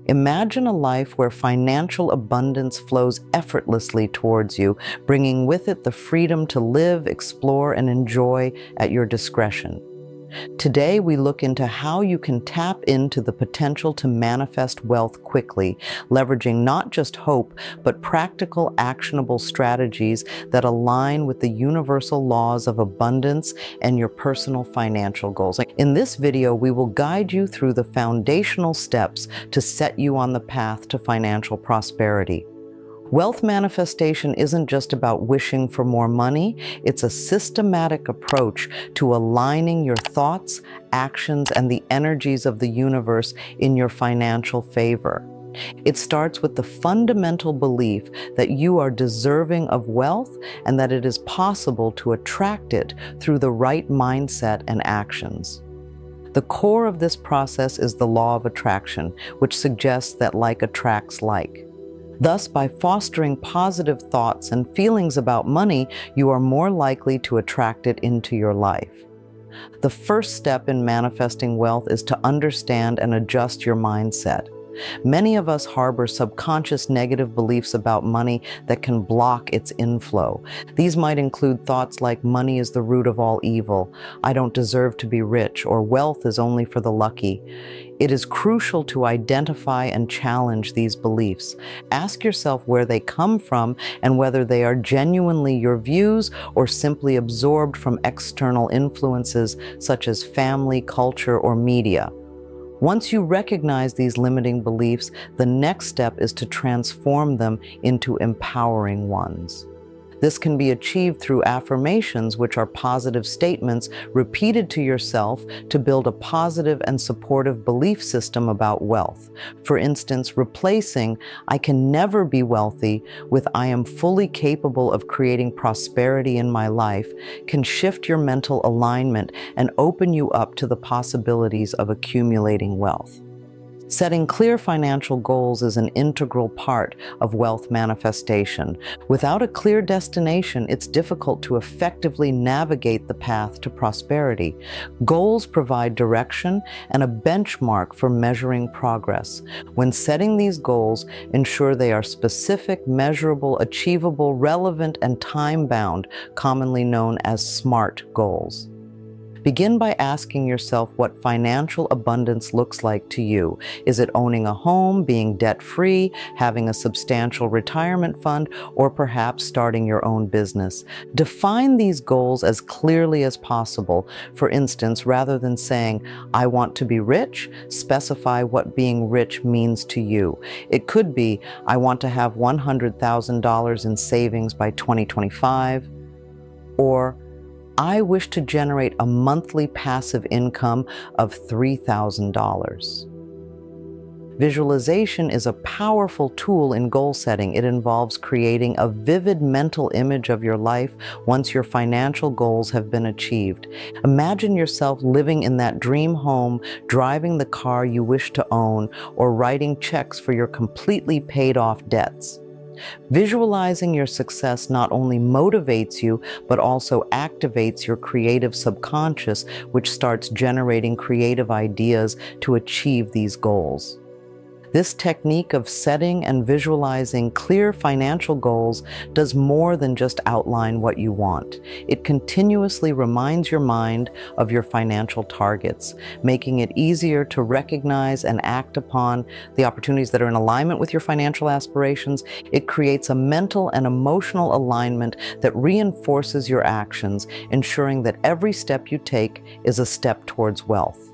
Imagine a life where financial abundance flows effortlessly towards you, bringing with it the freedom to live, explore, and enjoy at your discretion. Today, we look into how you can tap into the potential to manifest wealth quickly, leveraging not just hope, but practical, actionable strategies that align with the universal laws of abundance and your personal financial goals. In this video, we will guide you through the foundational steps to set you on the path to financial prosperity. Wealth manifestation isn't just about wishing for more money, it's a systematic approach to aligning your thoughts, actions, and the energies of the universe in your financial favor. It starts with the fundamental belief that you are deserving of wealth and that it is possible to attract it through the right mindset and actions. The core of this process is the law of attraction, which suggests that like attracts like. Thus, by fostering positive thoughts and feelings about money, you are more likely to attract it into your life. The first step in manifesting wealth is to understand and adjust your mindset. Many of us harbor subconscious negative beliefs about money that can block its inflow. These might include thoughts like money is the root of all evil, I don't deserve to be rich, or wealth is only for the lucky. It is crucial to identify and challenge these beliefs. Ask yourself where they come from and whether they are genuinely your views or simply absorbed from external influences such as family, culture, or media. Once you recognize these limiting beliefs, the next step is to transform them into empowering ones. This can be achieved through affirmations, which are positive statements repeated to yourself to build a positive and supportive belief system about wealth. For instance, replacing "I can never be wealthy" with "I am fully capable of creating prosperity in my life" can shift your mental alignment and open you up to the possibilities of accumulating wealth. Setting clear financial goals is an integral part of wealth manifestation. Without a clear destination, it's difficult to effectively navigate the path to prosperity. Goals provide direction and a benchmark for measuring progress. When setting these goals, ensure they are specific, measurable, achievable, relevant, and time-bound, commonly known as SMART goals. Begin by asking yourself what financial abundance looks like to you. Is it owning a home, being debt-free, having a substantial retirement fund, or perhaps starting your own business? Define these goals as clearly as possible. For instance, rather than saying, "I want to be rich," specify what being rich means to you. It could be, "I want to have $100,000 in savings by 2025, or "I wish to generate a monthly passive income of $3,000. Visualization is a powerful tool in goal setting. It involves creating a vivid mental image of your life once your financial goals have been achieved. Imagine yourself living in that dream home, driving the car you wish to own, or writing checks for your completely paid off debts. Visualizing your success not only motivates you, but also activates your creative subconscious, which starts generating creative ideas to achieve these goals. This technique of setting and visualizing clear financial goals does more than just outline what you want. It continuously reminds your mind of your financial targets, making it easier to recognize and act upon the opportunities that are in alignment with your financial aspirations. It creates a mental and emotional alignment that reinforces your actions, ensuring that every step you take is a step towards wealth.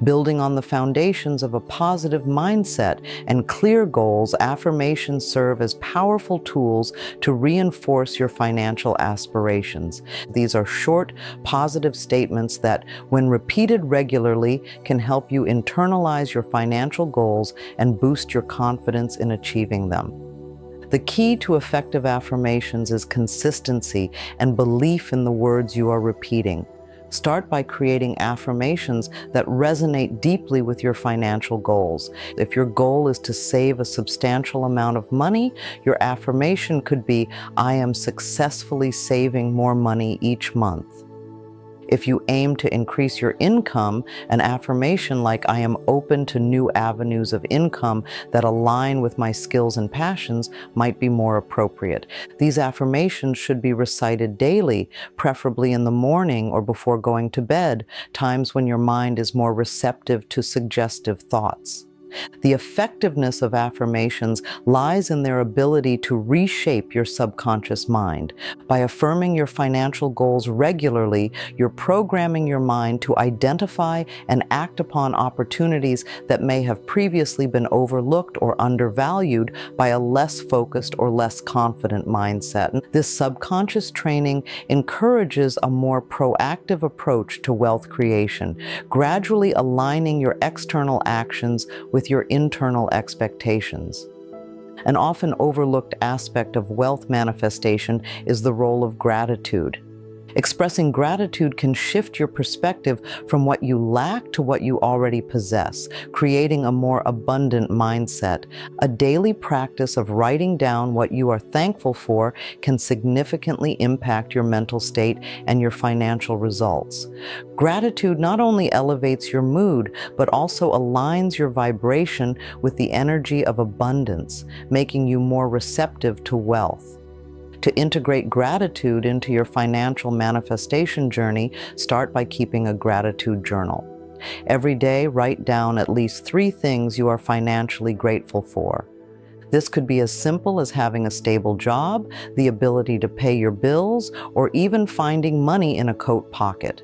Building on the foundations of a positive mindset and clear goals, affirmations serve as powerful tools to reinforce your financial aspirations. These are short, positive statements that, when repeated regularly, can help you internalize your financial goals and boost your confidence in achieving them. The key to effective affirmations is consistency and belief in the words you are repeating. Start by creating affirmations that resonate deeply with your financial goals. If your goal is to save a substantial amount of money, your affirmation could be, "I am successfully saving more money each month." If you aim to increase your income, an affirmation like "I am open to new avenues of income that align with my skills and passions" might be more appropriate. These affirmations should be recited daily, preferably in the morning or before going to bed, times when your mind is more receptive to suggestive thoughts. The effectiveness of affirmations lies in their ability to reshape your subconscious mind. By affirming your financial goals regularly, you're programming your mind to identify and act upon opportunities that may have previously been overlooked or undervalued by a less focused or less confident mindset. This subconscious training encourages a more proactive approach to wealth creation, gradually aligning your external actions with your internal expectations. An often overlooked aspect of wealth manifestation is the role of gratitude. Expressing gratitude can shift your perspective from what you lack to what you already possess, creating a more abundant mindset. A daily practice of writing down what you are thankful for can significantly impact your mental state and your financial results. Gratitude not only elevates your mood, but also aligns your vibration with the energy of abundance, making you more receptive to wealth. To integrate gratitude into your financial manifestation journey, start by keeping a gratitude journal. Every day, write down at least 3 things you are financially grateful for. This could be as simple as having a stable job, the ability to pay your bills, or even finding money in a coat pocket.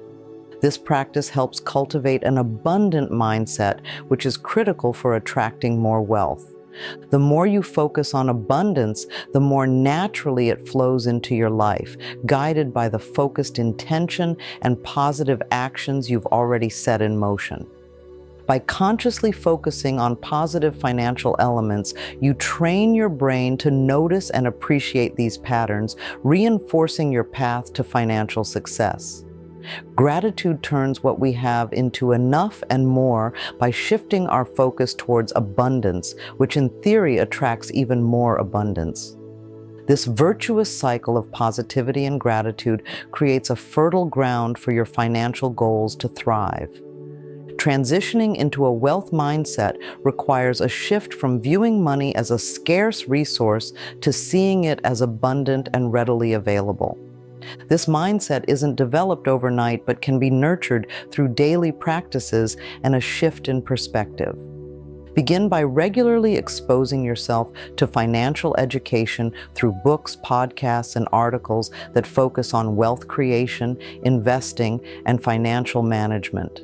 This practice helps cultivate an abundant mindset, which is critical for attracting more wealth. The more you focus on abundance, the more naturally it flows into your life, guided by the focused intention and positive actions you've already set in motion. By consciously focusing on positive financial elements, you train your brain to notice and appreciate these patterns, reinforcing your path to financial success. Gratitude turns what we have into enough and more by shifting our focus towards abundance, which in theory attracts even more abundance. This virtuous cycle of positivity and gratitude creates a fertile ground for your financial goals to thrive. Transitioning into a wealth mindset requires a shift from viewing money as a scarce resource to seeing it as abundant and readily available. This mindset isn't developed overnight, but can be nurtured through daily practices and a shift in perspective. Begin by regularly exposing yourself to financial education through books, podcasts, and articles that focus on wealth creation, investing, and financial management.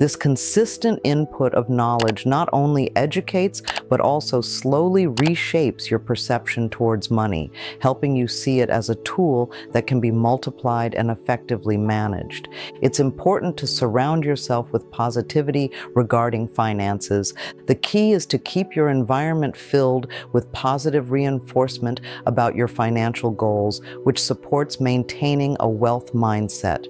This consistent input of knowledge not only educates, but also slowly reshapes your perception towards money, helping you see it as a tool that can be multiplied and effectively managed. It's important to surround yourself with positivity regarding finances. The key is to keep your environment filled with positive reinforcement about your financial goals, which supports maintaining a wealth mindset.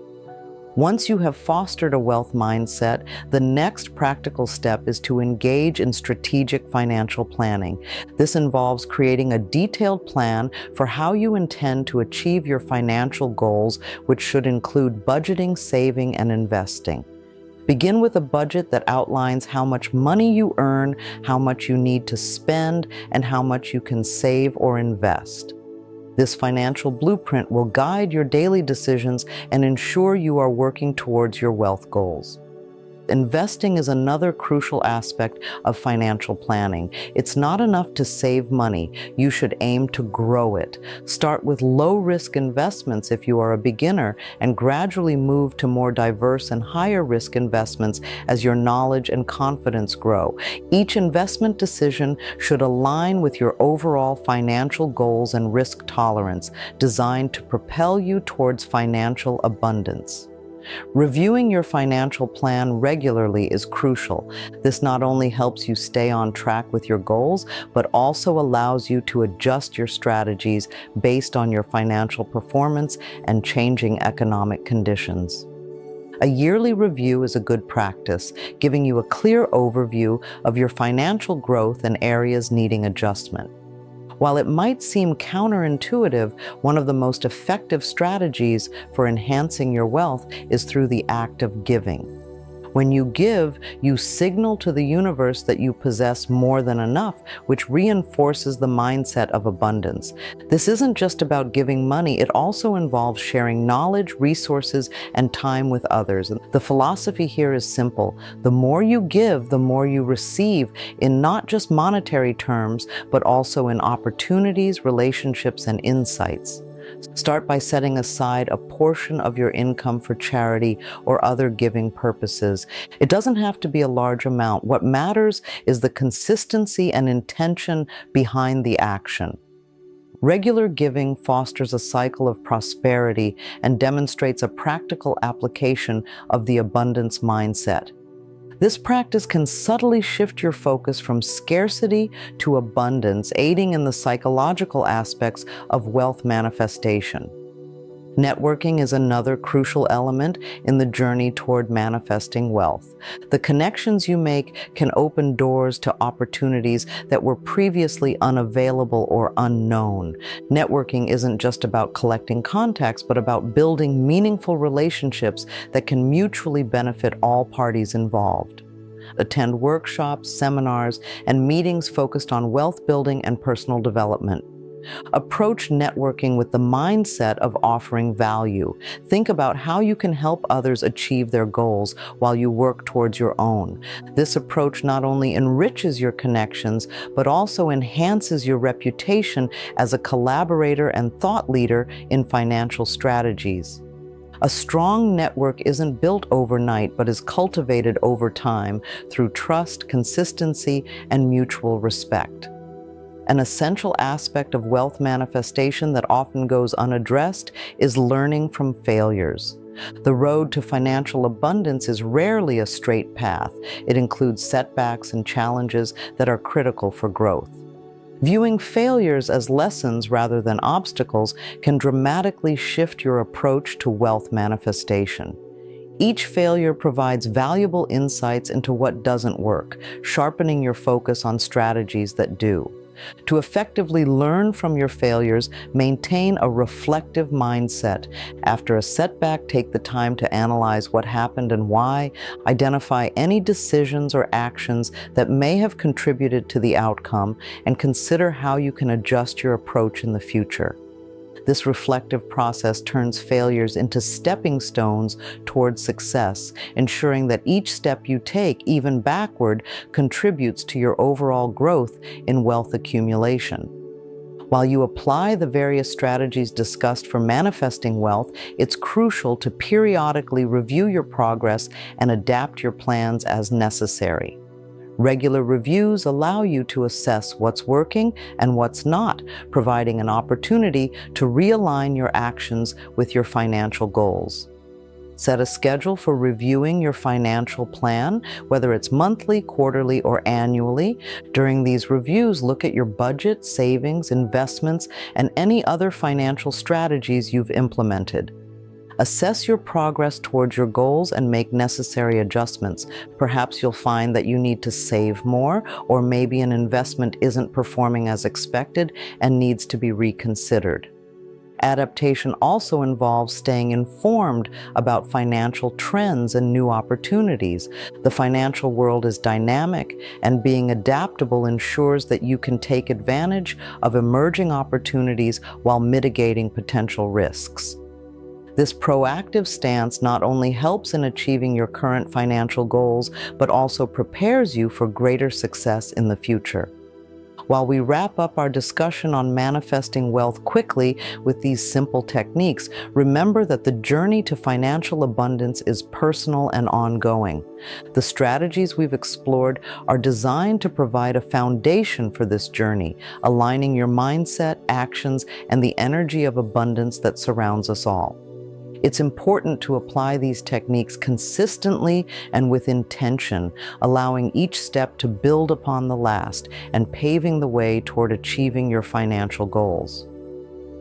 Once you have fostered a wealth mindset, the next practical step is to engage in strategic financial planning. This involves creating a detailed plan for how you intend to achieve your financial goals, which should include budgeting, saving, and investing. Begin with a budget that outlines how much money you earn, how much you need to spend, and how much you can save or invest. This financial blueprint will guide your daily decisions and ensure you are working towards your wealth goals. Investing is another crucial aspect of financial planning. It's not enough to save money. You should aim to grow it. Start with low-risk investments if you are a beginner, and gradually move to more diverse and higher-risk investments as your knowledge and confidence grow. Each investment decision should align with your overall financial goals and risk tolerance, designed to propel you towards financial abundance. Reviewing your financial plan regularly is crucial. This not only helps you stay on track with your goals, but also allows you to adjust your strategies based on your financial performance and changing economic conditions. A yearly review is a good practice, giving you a clear overview of your financial growth and areas needing adjustment. While it might seem counterintuitive, one of the most effective strategies for enhancing your wealth is through the act of giving. When you give, you signal to the universe that you possess more than enough, which reinforces the mindset of abundance. This isn't just about giving money, it also involves sharing knowledge, resources, and time with others. The philosophy here is simple. The more you give, the more you receive, in not just monetary terms, but also in opportunities, relationships, and insights. Start by setting aside a portion of your income for charity or other giving purposes. It doesn't have to be a large amount. What matters is the consistency and intention behind the action. Regular giving fosters a cycle of prosperity and demonstrates a practical application of the abundance mindset. This practice can subtly shift your focus from scarcity to abundance, aiding in the psychological aspects of wealth manifestation. Networking is another crucial element in the journey toward manifesting wealth. The connections you make can open doors to opportunities that were previously unavailable or unknown. Networking isn't just about collecting contacts, but about building meaningful relationships that can mutually benefit all parties involved. Attend workshops, seminars, and meetings focused on wealth building and personal development. Approach networking with the mindset of offering value. Think about how you can help others achieve their goals while you work towards your own. This approach not only enriches your connections, but also enhances your reputation as a collaborator and thought leader in financial strategies. A strong network isn't built overnight, but is cultivated over time through trust, consistency, and mutual respect. An essential aspect of wealth manifestation that often goes unaddressed is learning from failures. The road to financial abundance is rarely a straight path. It includes setbacks and challenges that are critical for growth. Viewing failures as lessons rather than obstacles can dramatically shift your approach to wealth manifestation. Each failure provides valuable insights into what doesn't work, sharpening your focus on strategies that do. To effectively learn from your failures, maintain a reflective mindset. After a setback, take the time to analyze what happened and why, identify any decisions or actions that may have contributed to the outcome, and consider how you can adjust your approach in the future. This reflective process turns failures into stepping stones towards success, ensuring that each step you take, even backward, contributes to your overall growth in wealth accumulation. While you apply the various strategies discussed for manifesting wealth, it's crucial to periodically review your progress and adapt your plans as necessary. Regular reviews allow you to assess what's working and what's not, providing an opportunity to realign your actions with your financial goals. Set a schedule for reviewing your financial plan, whether it's monthly, quarterly, or annually. During these reviews, look at your budget, savings, investments, and any other financial strategies you've implemented. Assess your progress towards your goals and make necessary adjustments. Perhaps you'll find that you need to save more, or maybe an investment isn't performing as expected and needs to be reconsidered. Adaptation also involves staying informed about financial trends and new opportunities. The financial world is dynamic, and being adaptable ensures that you can take advantage of emerging opportunities while mitigating potential risks. This proactive stance not only helps in achieving your current financial goals, but also prepares you for greater success in the future. While we wrap up our discussion on manifesting wealth quickly with these simple techniques, remember that the journey to financial abundance is personal and ongoing. The strategies we've explored are designed to provide a foundation for this journey, aligning your mindset, actions, and the energy of abundance that surrounds us all. It's important to apply these techniques consistently and with intention, allowing each step to build upon the last and paving the way toward achieving your financial goals.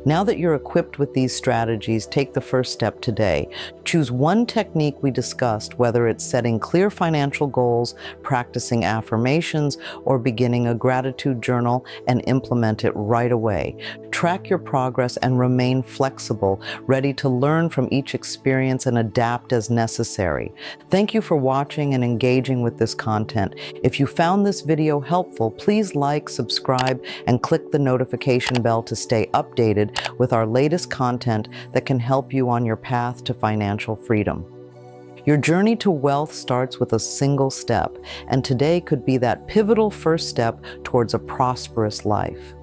Now that you're equipped with these strategies, take the first step today. Choose one technique we discussed, whether it's setting clear financial goals, practicing affirmations, or beginning a gratitude journal, and implement it right away. Track your progress and remain flexible, ready to learn from each experience and adapt as necessary. Thank you for watching and engaging with this content. If you found this video helpful, please like, subscribe, and click the notification bell to stay updated with our latest content that can help you on your path to financial freedom. Your journey to wealth starts with a single step, and today could be that pivotal first step towards a prosperous life.